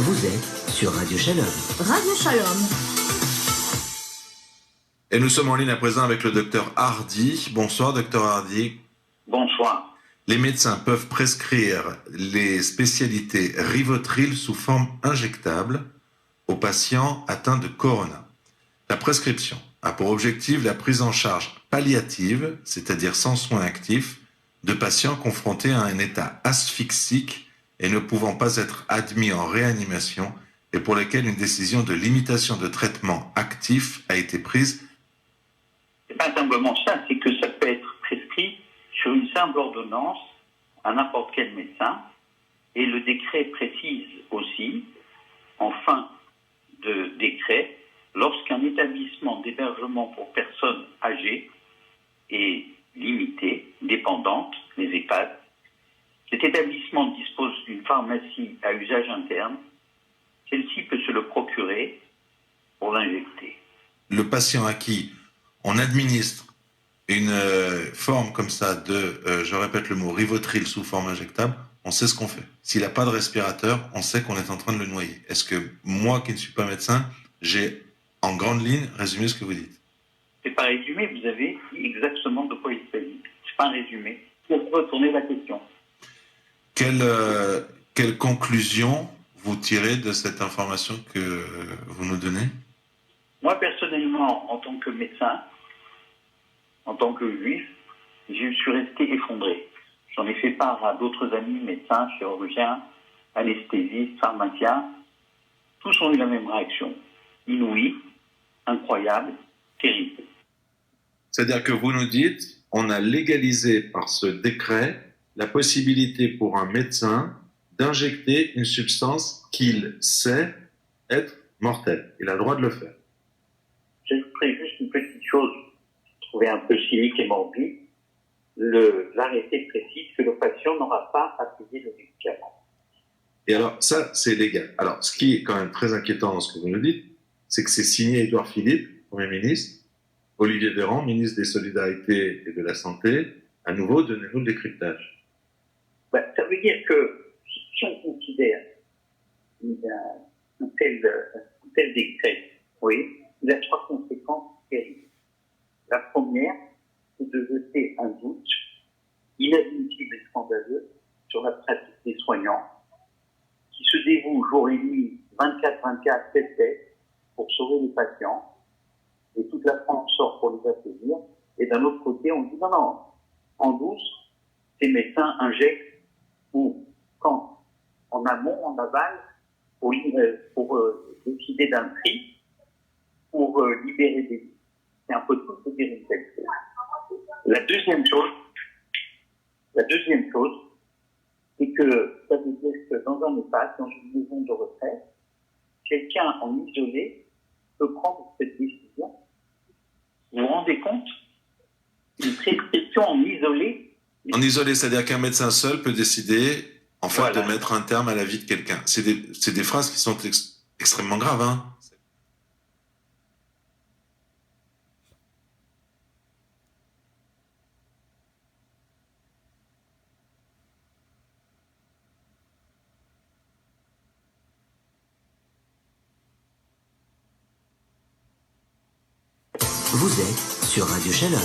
Vous êtes sur Radio Shalom. Radio Shalom. Et nous sommes en ligne à présent avec le docteur Hardy. Bonsoir, docteur Hardy. Bonsoir. Les médecins peuvent prescrire les spécialités Rivotril sous forme injectable aux patients atteints de corona. La prescription a pour objectif la prise en charge palliative, c'est-à-dire sans soins actifs, de patients confrontés à un état asphyxique et ne pouvant pas être admis en réanimation et pour lesquels une décision de limitation de traitement actif a été prise. C'est pas simplement ça, c'est que ça peut être prescrit sur une simple ordonnance à n'importe quel médecin, et le décret précise aussi, en fin de décret, lorsqu'un établissement d'hébergement pour personnes âgées est limité, dépendante, les EHPAD, cet établissement dispose d'une pharmacie à usage interne, celle-ci peut se le procurer pour l'injecter. Le patient à qui on administre une forme comme ça de, je répète le mot, Rivotril sous forme injectable, on sait ce qu'on fait. S'il n'a pas de respirateur, on sait qu'on est en train de le noyer. Est-ce que moi, qui ne suis pas médecin, j'ai en grande ligne résumé ce que vous dites? C'est pas résumé, vous avez dit exactement de quoi il s'agit. C'est pas un résumé. Il faut retourner la question. Quelle conclusion vous tirez de cette information que vous nous donnez? Moi, personnellement, en tant que médecin, en tant que juif, je suis resté effondré. J'en ai fait part à d'autres amis, médecins, chirurgiens, anesthésistes, pharmaciens. Tous ont eu la même réaction. Inouïe, incroyable, terrible. C'est-à-dire que vous nous dites, on a légalisé par ce décret la possibilité pour un médecin d'injecter une substance qu'il sait être mortelle. Il a le droit de le faire. J'ajouterais juste une petite chose, je trouvais un peu cynique et morbide. L'arrêté précise que le patient n'aura pas à payer le médicament. Et alors, ça, c'est légal. Alors, ce qui est quand même très inquiétant dans ce que vous nous dites, c'est que c'est signé Édouard Philippe, Premier ministre, Olivier Véran, ministre des Solidarités et de la Santé. À nouveau, donnez-nous le décryptage. Ça veut dire que si on considère un tel décret, oui, il a trois conséquences terribles. La première, c'est de jeter un doute inadmissible et scandaleux sur la pratique des soignants qui se dévouent jour et nuit, 24/24, tête pour sauver les patients, et toute la France sort pour les applaudir, et d'un autre côté, on dit non, en douce, ces médecins injectent ou quand, en amont, en aval, pour décider d'un prix, pour libérer des vies. C'est un peu tout pour dire une telle chose. La deuxième chose, c'est que ça veut dire que dans un EHPAD, dans une maison de retraite, quelqu'un en isolé peut prendre cette décision. Vous vous rendez compte? Une prescription en isolé. En isolé, c'est-à-dire qu'un médecin seul peut décider, en fait, Voilà, de mettre un terme à la vie de quelqu'un. C'est des phrases qui sont extrêmement graves, hein. Vous êtes sur Radio Shalom.